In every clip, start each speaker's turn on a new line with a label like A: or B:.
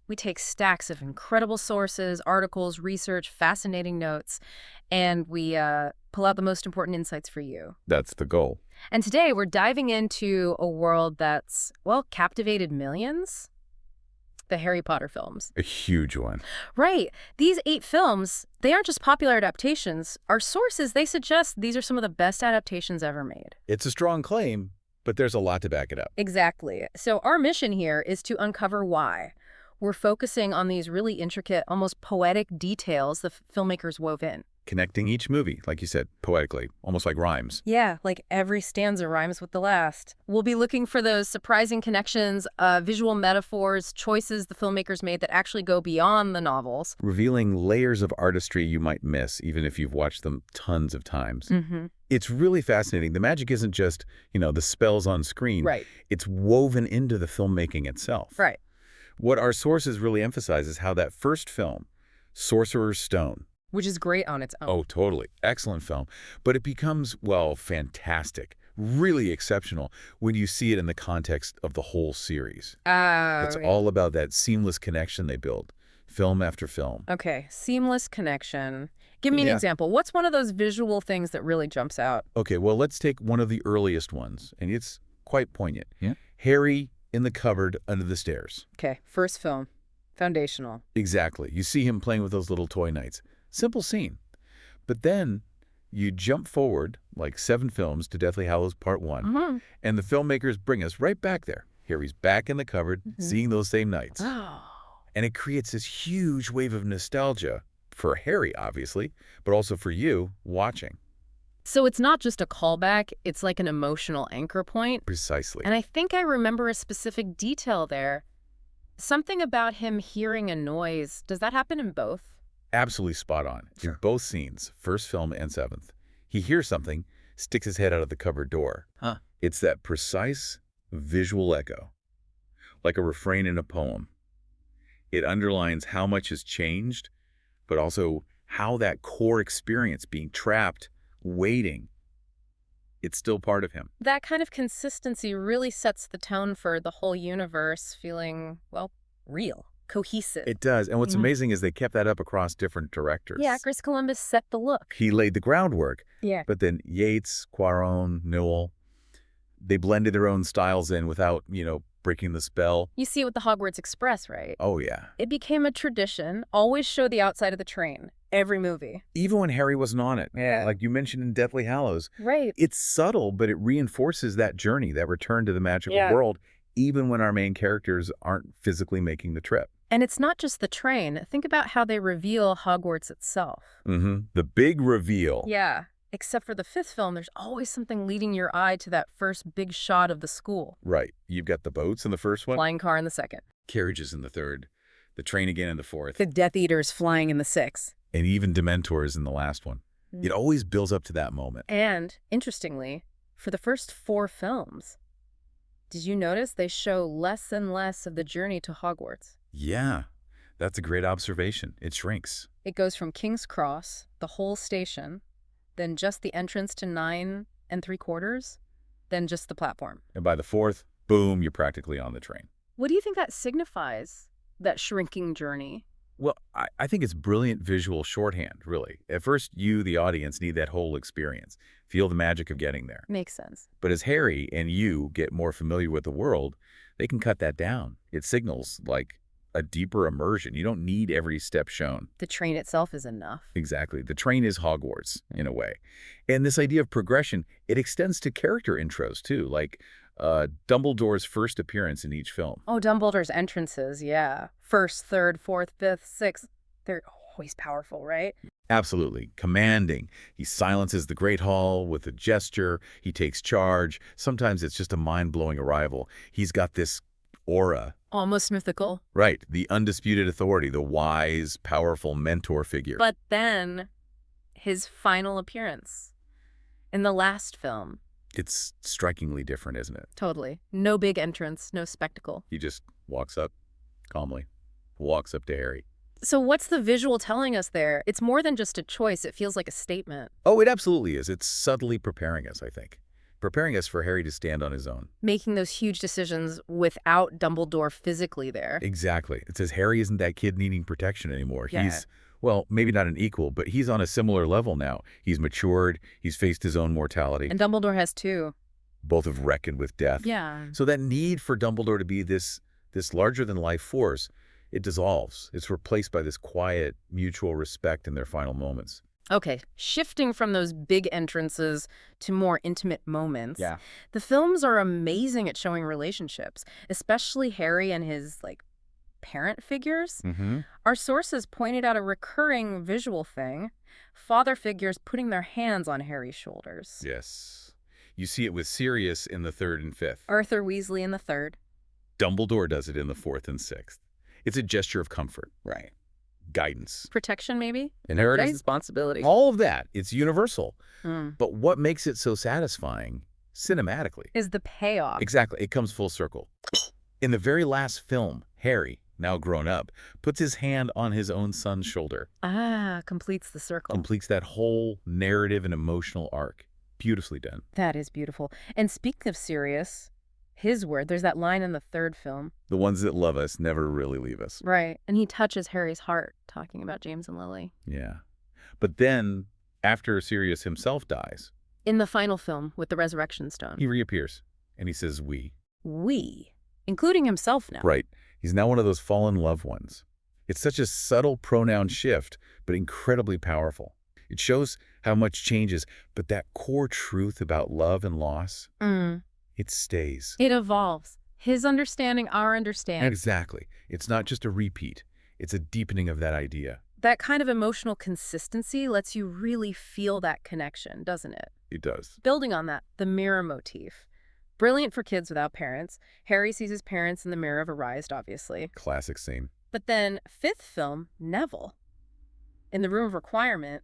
A: We take stacks of incredible sources, articles, research, fascinating notes, and we pull out the most important insights for you.
B: That's the goal.
A: And today we're diving into a world that's, well, captivated millions. The Harry Potter films.
B: A huge one.
A: Right. These 8 films, they aren't just popular adaptations. Our sources, they suggest these are some of the best adaptations ever made.
B: It's a strong claim, but there's a lot to back it up.
A: Exactly. So our mission here is to uncover why. We're focusing on these really intricate, almost poetic details the filmmakers wove in.
B: Connecting each movie, like you said, poetically, almost like rhymes.
A: Yeah, like every stanza rhymes with the last. We'll be looking for those surprising connections, visual metaphors, choices the filmmakers made that actually go beyond the novels.
B: Revealing layers of artistry you might miss, even if you've watched them tons of times. It's really fascinating. The magic isn't just, the spells on screen.
A: Right.
B: It's woven into the filmmaking itself.
A: Right.
B: What our sources really emphasize is how that first film, Sorcerer's Stone,
A: which is great on its own.
B: Oh, totally. Excellent film. But it becomes, well, fantastic, really exceptional when you see it in the context of the whole series. It's all about that seamless connection they build, film after film.
A: Okay, seamless connection. Give me an example. What's one of those visual things that really jumps out?
B: Okay, well, let's take one of the earliest ones, and it's quite poignant.
C: Yeah.
B: Harry in the cupboard under the stairs.
A: Okay, first film. Foundational.
B: Exactly. You see him playing with those little toy knights. Simple scene. But then you jump forward like 7 films to Deathly Hallows Part 1, and the filmmakers bring us right back there. Here he's back in the cupboard, seeing those same knights.
A: Oh.
B: And it creates this huge wave of nostalgia for Harry, obviously, but also for you watching.
A: So it's not just a callback, it's like an emotional anchor point.
B: Precisely.
A: And I think I remember a specific detail there. Something about him hearing a noise. Does that happen in both?
B: Absolutely spot on.
A: Sure.
B: In both scenes, first film and 7th, he hears something, sticks his head out of the cupboard door.
C: Huh.
B: It's that precise visual echo, like a refrain in a poem. It underlines how much has changed, but also how that core experience, being trapped, waiting, it's still part of him.
A: That kind of consistency really sets the tone for the whole universe feeling, well, real. Cohesive.
B: It does. And what's amazing is they kept that up across different directors.
A: Yeah, Chris Columbus set the look.
B: He laid the groundwork.
A: Yeah.
B: But then Yates, Cuarón, Newell, they blended their own styles in without, breaking the spell.
A: You see it with the Hogwarts Express, right?
B: Oh, yeah.
A: It became a tradition. Always show the outside of the train. Every movie.
B: Even when Harry wasn't on it.
A: Yeah.
B: Like you mentioned in Deathly Hallows.
A: Right.
B: It's subtle, but it reinforces that journey, that return to the magical world, even when our main characters aren't physically making the trip.
A: And it's not just the train. Think about how they reveal Hogwarts itself.
B: The big reveal.
A: Yeah. Except for the 5th film, there's always something leading your eye to that first big shot of the school.
B: Right. You've got the boats in the first one.
A: Flying car in the 2nd.
B: Carriages in the 3rd. The train again in the 4th.
A: The Death Eaters flying in the 6th.
B: And even Dementors in the last one. It always builds up to that moment.
A: And, interestingly, for the first 4 films, did you notice they show less and less of the journey to Hogwarts?
B: Yeah, that's a great observation. It shrinks.
A: It goes from King's Cross, the whole station, then just the entrance to 9 3/4, then just the platform.
B: And by the 4th, boom, you're practically on the train.
A: What do you think that signifies, that shrinking journey?
B: Well, I think it's brilliant visual shorthand, really. At first, you, the audience, need that whole experience. Feel the magic of getting there.
A: Makes sense.
B: But as Harry and you get more familiar with the world, they can cut that down. It signals, like, a deeper immersion. You don't need every step shown.
A: The train itself is enough.
B: Exactly. The train is Hogwarts, in a way. And this idea of progression, it extends to character intros, too, like Dumbledore's first appearance in each film.
A: Oh, Dumbledore's entrances, yeah. 1st, 3rd, 4th, 5th, 6th. They're always powerful, right?
B: Absolutely. Commanding. He silences the Great Hall with a gesture. He takes charge. Sometimes it's just a mind-blowing arrival. He's got this aura.
A: Almost mythical.
B: Right. The undisputed authority, the wise, powerful mentor figure.
A: But then, his final appearance in the last film.
B: It's strikingly different, isn't it?
A: Totally. No big entrance, no spectacle.
B: He just walks up calmly, walks up to Harry.
A: So what's the visual telling us there? It's more than just a choice. It feels like a statement.
B: Oh, it absolutely is. It's subtly preparing us, I think. preparing us for Harry to stand on his own.
A: Making those huge decisions without Dumbledore physically there.
B: Exactly. It says Harry isn't that kid needing protection anymore.
A: Yeah.
B: He's, well, maybe not an equal, but he's on a similar level now. He's matured. He's faced his own mortality.
A: And Dumbledore has too.
B: Both have reckoned with death.
A: Yeah.
B: So that need for Dumbledore to be this larger-than-life force, it dissolves. It's replaced by this quiet, mutual respect in their final moments.
A: Okay, shifting from those big entrances to more intimate moments.
B: Yeah.
A: The films are amazing at showing relationships, especially Harry and his, parent figures.
B: Mm-hmm.
A: Our sources pointed out a recurring visual thing, father figures putting their hands on Harry's shoulders.
B: Yes. You see it with Sirius in the 3rd and 5th.
A: Arthur Weasley in the 3rd.
B: Dumbledore does it in the 4th and 6th. It's a gesture of comfort.
A: Right.
B: Guidance.
A: Protection, maybe?
B: Inheritance.
A: Responsibility.
B: All of that. It's universal.
A: Mm.
B: But what makes it so satisfying, cinematically?
A: Is the payoff.
B: Exactly. It comes full circle. In the very last film, Harry, now grown up, puts his hand on his own son's shoulder.
A: Completes the circle.
B: Completes that whole narrative and emotional arc. Beautifully done.
A: That is beautiful. And speaking of Sirius, his word, there's that line in the 3rd film.
B: The ones that love us never really leave us.
A: Right. And he touches Harry's heart, talking about James and Lily.
B: Yeah. But then, after Sirius himself dies,
A: In the final film, with the Resurrection Stone.
B: he reappears, and he says we.
A: We. Including himself now.
B: Right. He's now one of those fallen loved ones. It's such a subtle pronoun shift, but incredibly powerful. It shows how much changes, but that core truth about love and loss, it stays.
A: It evolves. His understanding, our understanding.
B: Exactly. It's not just a repeat. It's a deepening of that idea.
A: That kind of emotional consistency lets you really feel that connection, doesn't it?
B: It does.
A: Building on that, the mirror motif. Brilliant for kids without parents. Harry sees his parents in the mirror of Arised, obviously.
B: Classic scene.
A: But then, 5th film, Neville. In the Room of Requirement,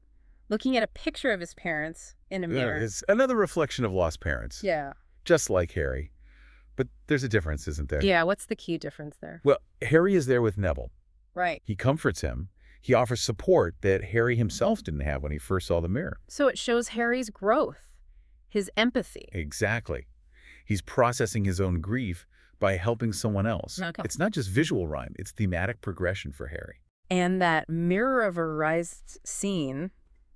A: looking at a picture of his parents in a mirror.
B: It's another reflection of lost parents.
A: Yeah.
B: Just like Harry. But there's a difference, isn't there?
A: Yeah, what's the key difference there?
B: Well, Harry is there with Neville.
A: Right.
B: He comforts him. He offers support that Harry himself didn't have when he first saw the mirror.
A: So it shows Harry's growth, his empathy.
B: Exactly. He's processing his own grief by helping someone else.
A: Okay.
B: It's not just visual rhyme, it's thematic progression for Harry.
A: And that mirror of Arised scene,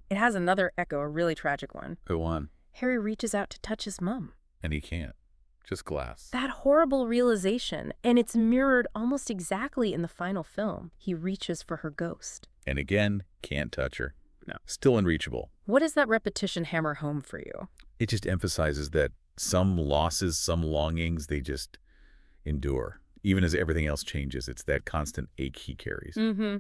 A: it has another echo, a really tragic one.
B: Who won?
A: Harry reaches out to touch his mom.
B: And he can't. Just glass.
A: That horrible realization, and it's mirrored almost exactly in the final film. He reaches for her ghost.
B: And again, can't touch her.
A: No.
B: Still unreachable.
A: What does that repetition hammer home for you?
B: It just emphasizes that some losses, some longings, they just endure. Even as everything else changes, it's that constant ache he carries.
A: Mm-hmm.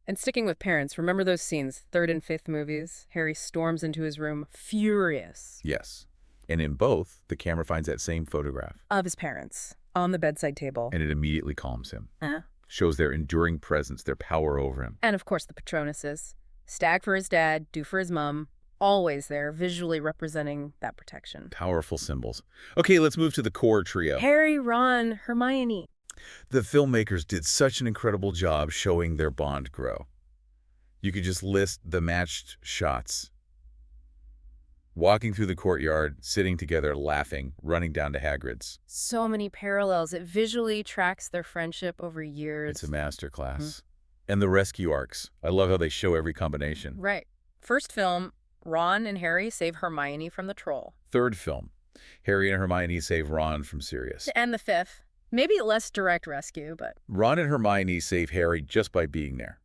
A: And sticking with parents, remember those scenes, 3rd and 5th movies? Harry storms into his room, furious.
B: Yes. And in both, the camera finds that same photograph.
A: Of his parents, on the bedside table.
B: And it immediately calms him.
A: Uh-huh.
B: Shows their enduring presence, their power over him.
A: And of course the Patronuses. Stag for his dad, do for his mom. Always there, visually representing that protection.
B: Powerful symbols. Okay, let's move to the core trio.
A: Harry, Ron, Hermione.
B: The filmmakers did such an incredible job showing their bond grow. You could just list the matched shots. Walking through the courtyard, sitting together, laughing, running down to Hagrid's.
A: So many parallels. It visually tracks their friendship over years.
B: It's a masterclass. And the rescue arcs. I love how they show every combination.
A: Right. First film, Ron and Harry save Hermione from the troll.
B: 3rd film, Harry and Hermione save Ron from Sirius.
A: And the 5th, maybe less direct rescue, but...
B: Ron and Hermione save Harry just by being there.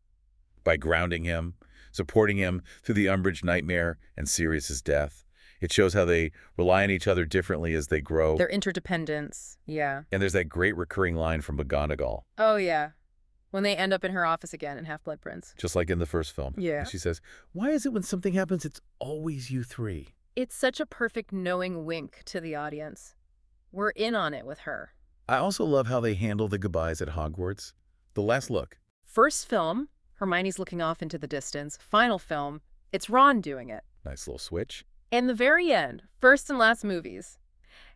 B: By grounding him, supporting him through the Umbridge nightmare and Sirius's death. It shows how they rely on each other differently as they grow.
A: Their interdependence, yeah.
B: And there's that great recurring line from McGonagall.
A: Oh, yeah. When they end up in her office again in Half-Blood Prince.
B: Just like in the first film.
A: Yeah.
B: And she says, why is it when something happens, it's always you three?
A: It's such a perfect knowing wink to the audience. We're in on it with her.
B: I also love how they handle the goodbyes at Hogwarts. The last look.
A: First film, Hermione's looking off into the distance. Final film, it's Ron doing it.
B: Nice little switch.
A: And the very end, first and last movies.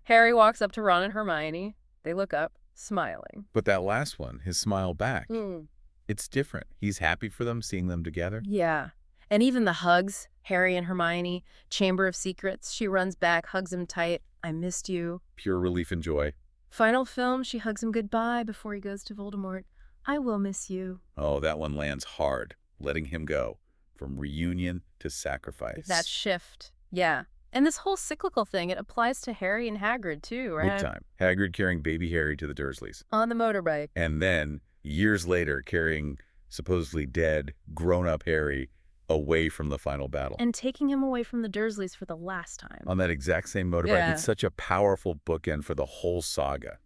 A: Harry walks up to Ron and Hermione. They look up, smiling.
B: But that last one, his smile back,
A: Mm.
B: it's different. He's happy for them, seeing them together.
A: Yeah. And even the hugs, Harry and Hermione, Chamber of Secrets, she runs back, hugs him tight. I missed you.
B: Pure relief and joy.
A: Final film, she hugs him goodbye before he goes to Voldemort. I will miss you.
B: Oh, that one lands hard, letting him go. From reunion to sacrifice.
A: That shift. Yeah. And this whole cyclical thing, it applies to Harry and Hagrid too, right?
B: Big time. Hagrid carrying baby Harry to the Dursleys.
A: On the motorbike.
B: And then, years later, carrying supposedly dead, grown-up Harry away from the final battle.
A: And taking him away from the Dursleys for the last time.
B: On that exact same motorbike.
A: Yeah.
B: It's such a powerful bookend for the whole saga.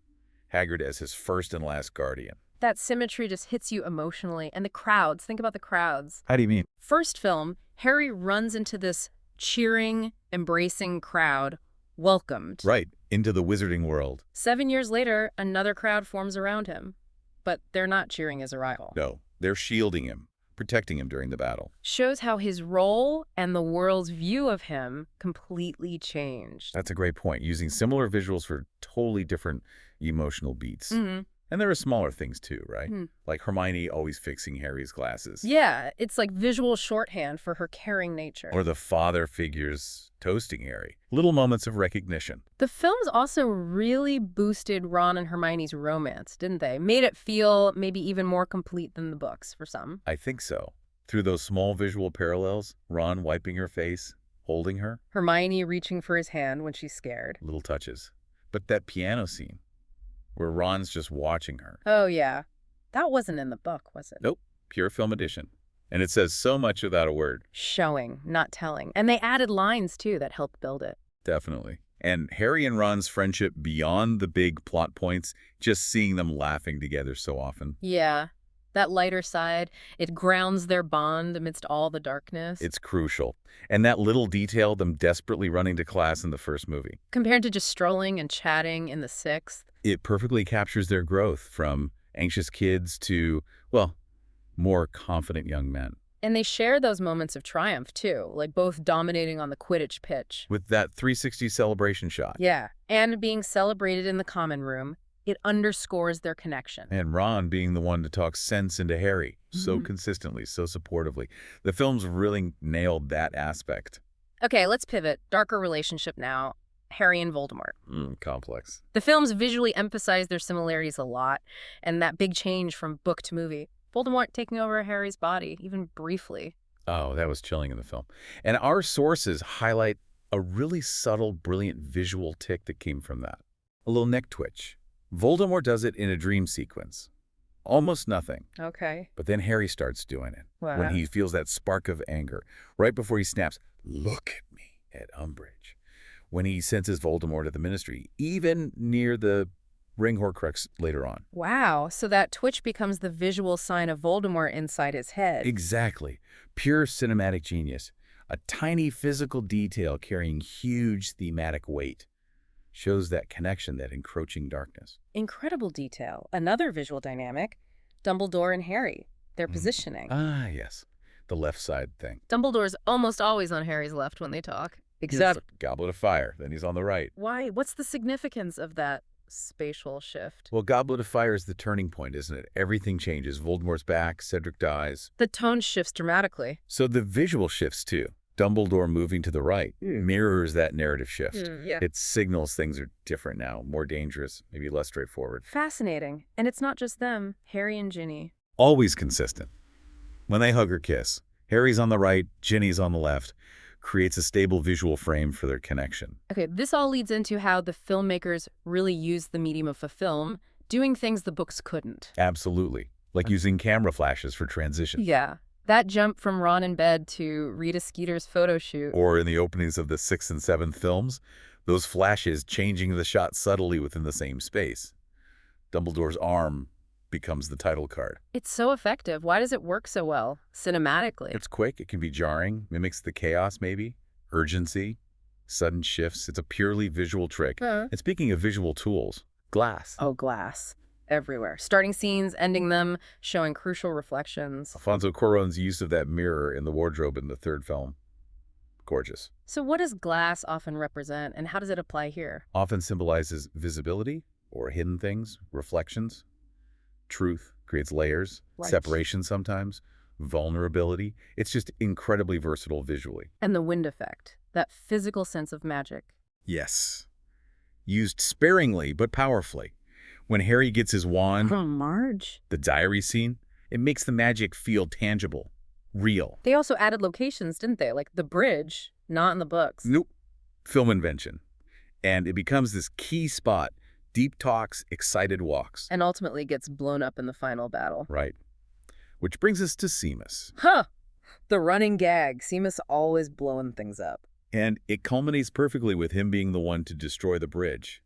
B: Hagrid as his first and last guardian.
A: That symmetry just hits you emotionally. And the crowds, think about the crowds.
B: How do you mean?
A: First film, Harry runs into this cheering, embracing crowd, welcomed.
B: Right, into the wizarding world.
A: 7 years later, another crowd forms around him. But they're not cheering his arrival.
B: No, they're shielding him, protecting him during the battle.
A: Shows how his role and the world's view of him completely changed.
B: That's a great point, using similar visuals for totally different emotional beats. And there are smaller things too, right? Like Hermione always fixing Harry's glasses.
A: Yeah, it's like visual shorthand for her caring nature.
B: Or the father figures toasting Harry. Little moments of recognition.
A: The films also really boosted Ron and Hermione's romance, didn't they? Made it feel maybe even more complete than the books for some.
B: I think so. Through those small visual parallels, Ron wiping her face, holding her.
A: Hermione reaching for his hand when she's scared.
B: Little touches. But that piano scene, where Ron's just watching her.
A: Oh, yeah. That wasn't in the book, was it?
B: Nope. Pure film edition. And it says so much without a word.
A: Showing, not telling. And they added lines, too, that helped build it.
B: Definitely. And Harry and Ron's friendship beyond the big plot points, just seeing them laughing together so often.
A: Yeah. That lighter side, it grounds their bond amidst all the darkness.
B: It's crucial. And that little detail, them desperately running to class in the first movie.
A: Compared to just strolling and chatting in the sixth.
B: It perfectly captures their growth from anxious kids to, well, more confident young men.
A: And they share those moments of triumph, too, like both dominating on the Quidditch pitch.
B: With that 360 celebration shot.
A: Yeah, and being celebrated in the common room, it underscores their connection.
B: And Ron being the one to talk sense into Harry so consistently, so supportively. The films really nailed that aspect.
A: Okay, let's pivot. Darker relationship now. Harry and Voldemort.
B: Complex.
A: The films visually emphasize their similarities a lot, and that big change from book to movie. Voldemort taking over Harry's body, even briefly.
B: Oh, that was chilling in the film. And our sources highlight a really subtle, brilliant visual tick that came from that. A little neck twitch. Voldemort does it in a dream sequence. Almost nothing.
A: Okay.
B: But then Harry starts doing it.
A: Wow.
B: When he feels that spark of anger. Right before he snaps, "Look at me," at Umbridge. When he senses Voldemort at the Ministry, even near the Ring Horcrux later on.
A: Wow, so that twitch becomes the visual sign of Voldemort inside his head.
B: Exactly. Pure cinematic genius. A tiny physical detail carrying huge thematic weight. Shows that connection, that encroaching darkness.
A: Incredible detail. Another visual dynamic, Dumbledore and Harry, their positioning.
B: Ah, yes. The left side thing.
A: Dumbledore's almost always on Harry's left when they talk.
B: Except Goblet of Fire. Then he's on the right.
A: Why? What's the significance of that spatial shift?
B: Well, Goblet of Fire is the turning point, isn't it? Everything changes. Voldemort's back. Cedric dies.
A: The tone shifts dramatically.
B: So the visual shifts, too. Dumbledore moving to the right mirrors that narrative shift.
A: Yeah.
B: It signals things are different now, more dangerous, maybe less straightforward.
A: Fascinating. And it's not just them, Harry and Ginny.
B: Always consistent. When they hug or kiss, Harry's on the right, Ginny's on the left, creates a stable visual frame for their connection.
A: Okay, this all leads into how the filmmakers really used the medium of a film, doing things the books couldn't.
B: Absolutely. Like using camera flashes for transition.
A: Yeah. That jump from Ron in bed to Rita Skeeter's photo shoot.
B: Or in the openings of the 6th and 7th films, those flashes changing the shot subtly within the same space. Dumbledore's arm becomes the title card.
A: It's so effective. Why does it work so well, cinematically?
B: It's quick, it can be jarring, mimics the chaos maybe, urgency, sudden shifts. It's a purely visual trick. And speaking of visual tools, glass.
A: Oh, glass. Everywhere. Starting scenes, ending them, showing crucial reflections.
B: Alfonso Cuarón's use of that mirror in the wardrobe in the 3rd film. Gorgeous.
A: So what does glass often represent, and how does it apply here?
B: Often symbolizes visibility or hidden things, reflections. Truth creates layers,
A: Right.
B: separation sometimes, vulnerability. It's just incredibly versatile visually.
A: And the wind effect, that physical sense of magic.
B: Yes. Used sparingly but powerfully. When Harry gets his wand,
A: From Marge.
B: the diary scene, it makes the magic feel tangible, real.
A: They also added locations, didn't they? Like the bridge, not in the books.
B: Nope. Film invention. And it becomes this key spot. Deep talks, excited walks.
A: And ultimately gets blown up in the final battle.
B: Right. Which brings us to Seamus.
A: Huh! The running gag. Seamus always blowing things up.
B: And it culminates perfectly with him being the one to destroy the bridge,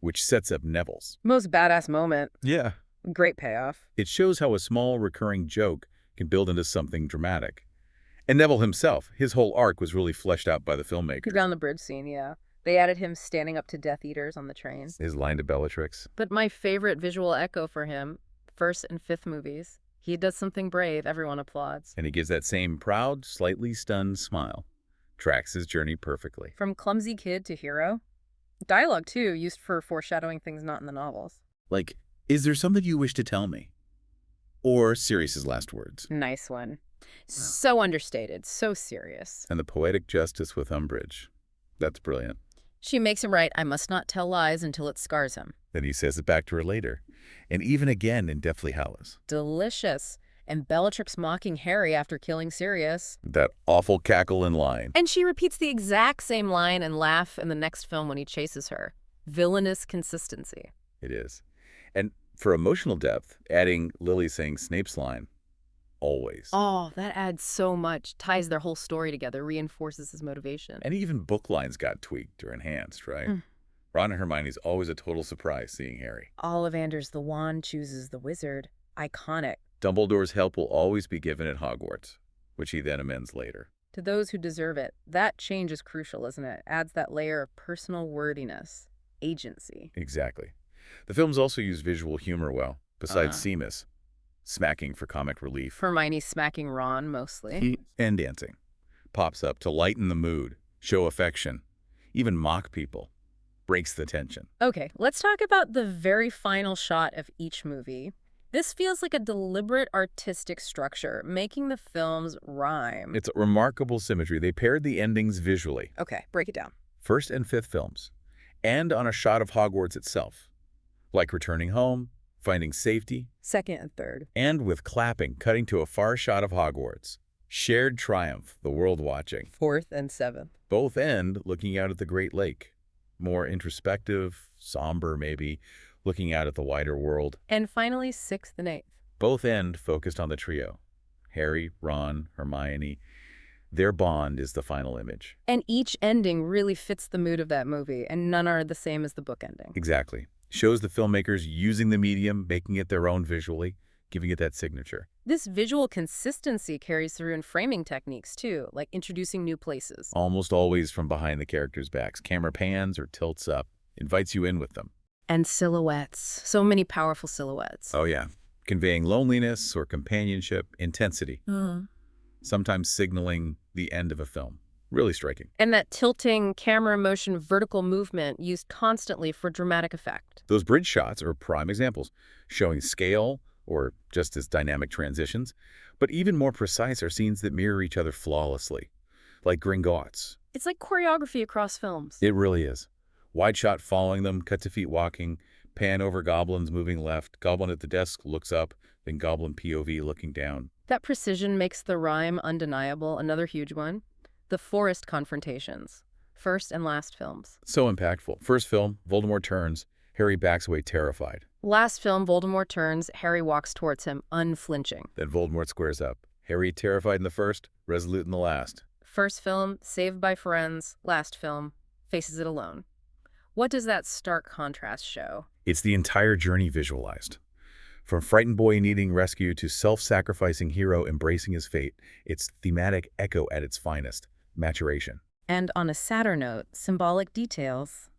B: which sets up Neville's.
A: Most badass moment.
B: Yeah.
A: Great payoff.
B: It shows how a small recurring joke can build into something dramatic. And Neville himself, his whole arc was really fleshed out by the filmmakers.
A: Around the bridge scene, yeah. They added him standing up to Death Eaters on the train.
B: His line to Bellatrix.
A: But my favorite visual echo for him, first and fifth movies, he does something brave, everyone applauds.
B: And he gives that same proud, slightly stunned smile. Tracks his journey perfectly.
A: From clumsy kid to hero. Dialogue, too, used for foreshadowing things not in the novels.
B: Like, is there something you wish to tell me? Or Sirius's last words.
A: Nice one. So understated, so serious.
B: And the poetic justice with Umbridge. That's brilliant.
A: She makes him write, I must not tell lies until it scars him.
B: Then he says it back to her later. And even again in Deathly Hallows.
A: Delicious. And Bellatrix mocking Harry after killing Sirius.
B: That awful cackle in line.
A: And she repeats the exact same line and laugh in the next film when he chases her. Villainous consistency.
B: It is. And for emotional depth, adding Lily saying Snape's line, always.
A: Oh, that adds so much. Ties their whole story together, reinforces his motivation.
B: And even book lines got tweaked or enhanced, right? Ron and Hermione's always a total surprise seeing Harry.
A: Ollivander's the wand chooses the wizard. Iconic.
B: Dumbledore's help will always be given at Hogwarts, which he then amends later.
A: To those who deserve it. That change is crucial, isn't it? Adds that layer of personal wordiness, agency.
B: Exactly. The films also use visual humor well, besides Seamus, smacking for comic relief.
A: Hermione smacking Ron, mostly.
B: And dancing. Pops up to lighten the mood, show affection, even mock people. Breaks the tension.
A: Okay, let's talk about the very final shot of each movie. This feels like a deliberate artistic structure, making the films rhyme.
B: It's a remarkable symmetry. They paired the endings visually.
A: Okay, break it down.
B: First and fifth films. And on a shot of Hogwarts itself. Like returning home, finding safety.
A: Second and third.
B: And with clapping, cutting to a far shot of Hogwarts. Shared triumph, the world watching.
A: Fourth and seventh.
B: Both end looking out at the Great Lake. More introspective, somber maybe, looking out at the wider world.
A: And finally, sixth and eighth.
B: Both end focused on the trio. Harry, Ron, Hermione. Their bond is the final image.
A: And each ending really fits the mood of that movie, and none are the same as the book ending.
B: Exactly. Shows the filmmakers using the medium, making it their own visually, giving it that signature.
A: This visual consistency carries through in framing techniques, too, like introducing new places.
B: Almost always from behind the characters' backs. Camera pans or tilts up, invites you in with them.
A: And silhouettes. So many powerful silhouettes.
B: Oh, yeah. Conveying loneliness or companionship, intensity. Sometimes signaling the end of a film. Really striking.
A: And that tilting camera motion vertical movement used constantly for dramatic effect.
B: Those bridge shots are prime examples, showing scale or just as dynamic transitions. But even more precise are scenes that mirror each other flawlessly, like Gringotts.
A: It's like choreography across films.
B: It really is. Wide shot following them, cut to feet walking, pan over goblins moving left, goblin at the desk looks up, then goblin POV looking down.
A: That precision makes the rhyme undeniable. Another huge one. The forest confrontations. First and last films.
B: So impactful. First film, Voldemort turns, Harry backs away terrified.
A: Last film, Voldemort turns, Harry walks towards him, unflinching.
B: Then Voldemort squares up. Harry terrified in the first, resolute in the last.
A: First film, saved by friends. Last film, faces it alone. What does that stark contrast show?
B: It's the entire journey visualized. From frightened boy needing rescue to self-sacrificing hero embracing his fate, it's thematic echo at its finest. Maturation.
A: And on a sadder note, symbolic details.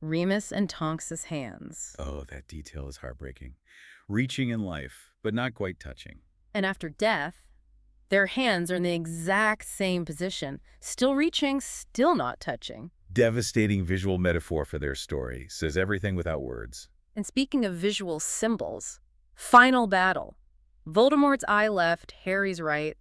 A: Remus and Tonks's hands.
B: Oh, that detail is heartbreaking. Reaching in life, but not quite touching.
A: And after death, their hands are in the exact same position. Still reaching, still not touching.
B: Devastating visual metaphor for their story. Says everything without words.
A: And speaking of visual symbols, final battle. Voldemort's eye left, Harry's right,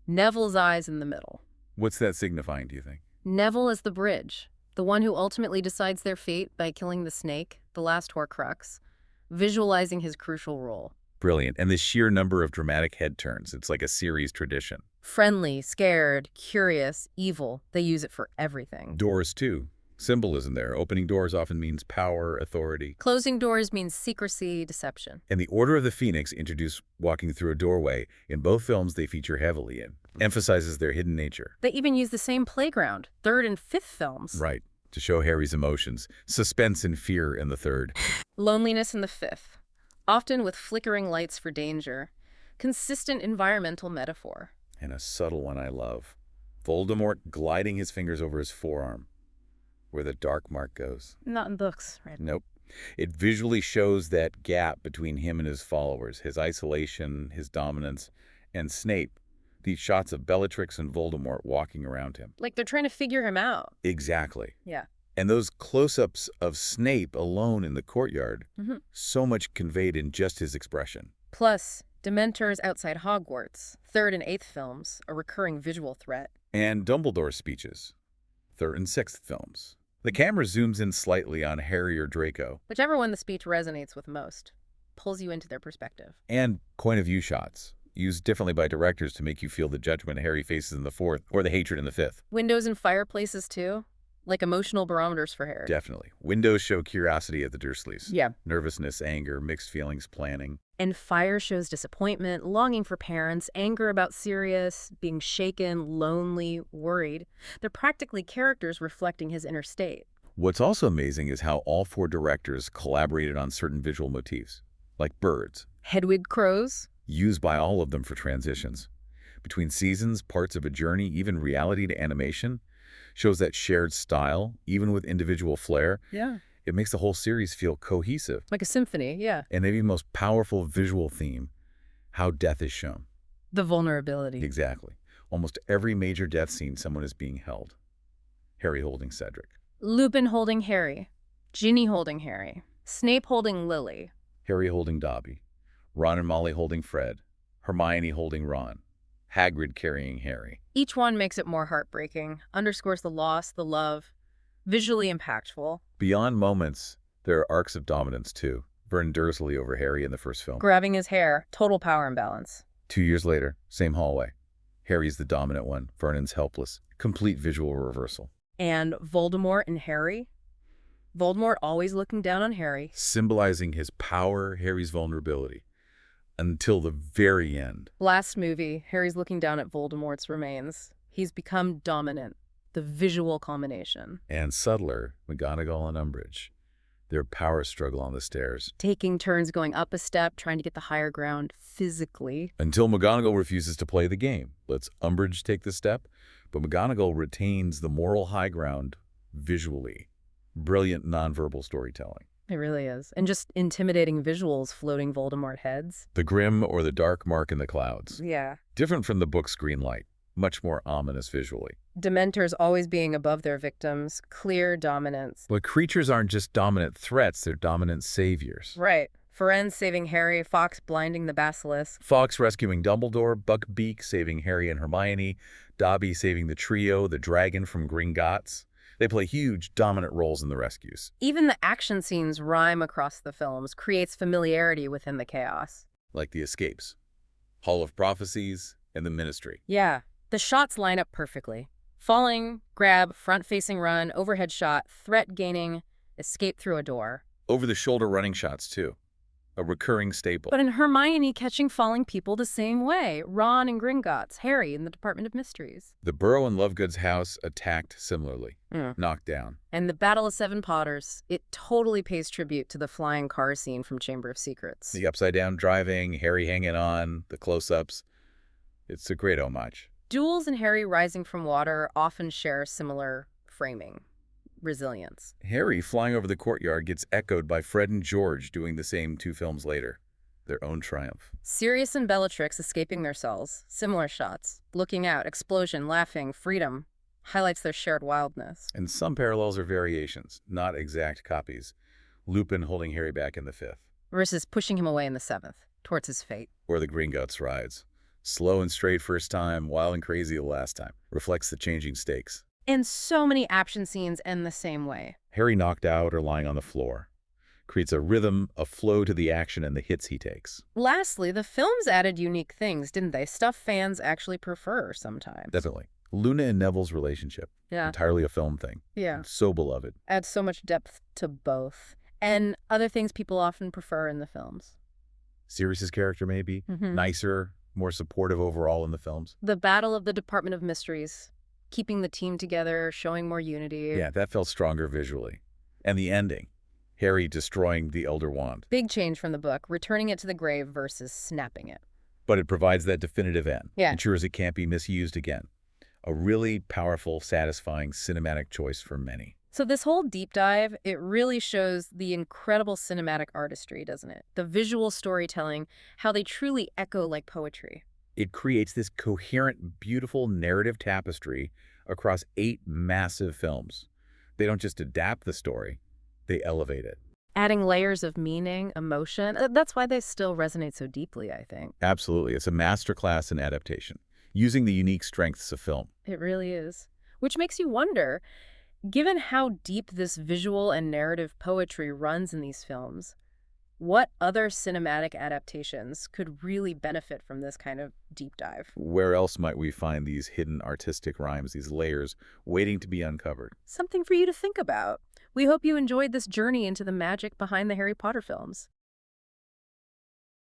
A: Neville's eyes in the middle.
B: What's that signifying, do you think?
A: Neville is the bridge, the one who ultimately decides their fate by killing the snake, the last Horcrux, visualizing his crucial role.
B: Brilliant. And the sheer number of dramatic head turns. It's like a series tradition.
A: Friendly, scared, curious, evil. They use it for everything.
B: Doors, too. Symbolism there. Opening doors often means power, authority.
A: Closing doors means secrecy, deception.
B: And the Order of the Phoenix, introduced walking through a doorway, in both films they feature heavily in, emphasizes their hidden nature.
A: They even use the same playground, third and fifth films.
B: Right, to show Harry's emotions. Suspense and fear in the third.
A: Loneliness in the fifth, often with flickering lights for danger. Consistent environmental metaphor.
B: And a subtle one I love. Voldemort gliding his fingers over his forearm, where the dark mark goes.
A: Not in books, right?
B: Nope. It visually shows that gap between him and his followers, his isolation, his dominance, and Snape, these shots of Bellatrix and Voldemort walking around him.
A: Like they're trying to figure him out.
B: Exactly.
A: Yeah.
B: And those close-ups of Snape alone in the courtyard, so much conveyed in just his expression.
A: Plus, Dementors outside Hogwarts, third and eighth films, a recurring visual threat.
B: And Dumbledore's speeches, third and sixth films. The camera zooms in slightly on Harry or Draco.
A: Whichever one the speech resonates with most, pulls you into their perspective.
B: And point-of-view shots, used differently by directors to make you feel the judgment Harry faces in the fourth, or the hatred in the fifth.
A: Windows and fireplaces, too? Like emotional barometers for Harry.
B: Definitely. Windows show curiosity at the Dursleys.
A: Yeah.
B: Nervousness, anger, mixed feelings, planning.
A: And fire shows disappointment, longing for parents, anger about Sirius, being shaken, lonely, worried. They're practically characters reflecting his inner state.
B: What's also amazing is how all four directors collaborated on certain visual motifs, like birds,
A: Hedwig crows?
B: used by all of them for transitions. Between seasons, parts of a journey, even reality to animation, shows that shared style, even with individual flair.
A: Yeah.
B: It makes the whole series feel cohesive.
A: Like a symphony, yeah.
B: And maybe the most powerful visual theme, how death is shown.
A: The vulnerability.
B: Exactly. Almost every major death scene, someone is being held. Harry holding Cedric.
A: Lupin holding Harry. Ginny holding Harry. Snape holding Lily.
B: Harry holding Dobby. Ron and Molly holding Fred. Hermione holding Ron. Hagrid carrying Harry.
A: Each one makes it more heartbreaking, underscores the loss, the love. Visually impactful.
B: Beyond moments, there are arcs of dominance, too. Vernon Dursley over Harry in the first film.
A: Grabbing his hair, total power imbalance.
B: 2 years later, same hallway. Harry's the dominant one. Vernon's helpless. Complete visual reversal.
A: And Voldemort and Harry? Voldemort always looking down on Harry.
B: Symbolizing his power, Harry's vulnerability. Until the very end.
A: Last movie, Harry's looking down at Voldemort's remains. He's become dominant. The visual culmination.
B: And subtler, McGonagall and Umbridge. Their power struggle on the stairs.
A: Taking turns going up a step, trying to get the higher ground physically.
B: Until McGonagall refuses to play the game. Lets Umbridge take the step, but McGonagall retains the moral high ground visually. Brilliant nonverbal storytelling.
A: It really is. And just intimidating visuals floating Voldemort heads.
B: The grim or the dark mark in the clouds.
A: Yeah.
B: Different from the book's green light. Much more ominous visually.
A: Dementors always being above their victims. Clear dominance.
B: But creatures aren't just dominant threats, they're dominant saviors.
A: Right. Firenze saving Harry, Fawkes blinding the basilisk.
B: Fawkes rescuing Dumbledore, Buckbeak saving Harry and Hermione, Dobby saving the trio, the dragon from Gringotts. They play huge, dominant roles in the rescues.
A: Even the action scenes rhyme across the films, creates familiarity within the chaos.
B: Like the escapes, Hall of Prophecies, and the Ministry.
A: Yeah. The shots line up perfectly. Falling, grab, front-facing run, overhead shot, threat gaining, escape through a door.
B: Over-the-shoulder running shots, too. A recurring staple.
A: But in Hermione catching falling people the same way. Ron and Gringotts, Harry in the Department of Mysteries.
B: The Burrow and Lovegood's house attacked similarly. Knocked down.
A: And the Battle of Seven Potters, it totally pays tribute to the flying car scene from Chamber of Secrets.
B: The upside-down driving, Harry hanging on, the close-ups. It's a great homage.
A: Jules and Harry rising from water often share similar framing. Resilience.
B: Harry flying over the courtyard gets echoed by Fred and George doing the same 2 films later. Their own triumph.
A: Sirius and Bellatrix escaping their cells. Similar shots. Looking out, explosion, laughing, freedom. Highlights their shared wildness.
B: And some parallels are variations, not exact copies. Lupin holding Harry back in the 5th.
A: Versus pushing him away in the 7th. towards his fate.
B: Or the Gringotts rides. Slow and straight first time, wild and crazy the last time. Reflects the changing stakes.
A: And so many action scenes end the same way.
B: Harry knocked out or lying on the floor. Creates a rhythm, a flow to the action and the hits he takes.
A: Lastly, the films added unique things, didn't they? Stuff fans actually prefer sometimes.
B: Definitely. Luna and Neville's relationship.
A: Yeah.
B: Entirely a film thing.
A: Yeah.
B: And so beloved.
A: Adds so much depth to both. And other things people often prefer in the films.
B: Sirius's character maybe. Nicer, more supportive overall in the films.
A: The Battle of the Department of Mysteries. Keeping the team together, showing more unity.
B: Yeah, that felt stronger visually. And the ending. Harry destroying the Elder Wand.
A: Big change from the book, returning it to the grave versus snapping it.
B: But it provides that definitive end.
A: Yeah.
B: Ensures it can't be misused again. A really powerful, satisfying cinematic choice for many.
A: So this whole deep dive, it really shows the incredible cinematic artistry, doesn't it? The visual storytelling, how they truly echo like poetry.
B: It creates this coherent, beautiful narrative tapestry across 8 massive films. They don't just adapt the story, they elevate it.
A: Adding layers of meaning, emotion. That's why they still resonate so deeply, I think.
B: Absolutely. It's a masterclass in adaptation, using the unique strengths of film.
A: It really is. Which makes you wonder, given how deep this visual and narrative poetry runs in these films, what other cinematic adaptations could really benefit from this kind of deep dive?
B: Where else might we find these hidden artistic rhymes, these layers, waiting to be uncovered?
A: Something for you to think about. We hope you enjoyed this journey into the magic behind the Harry Potter films.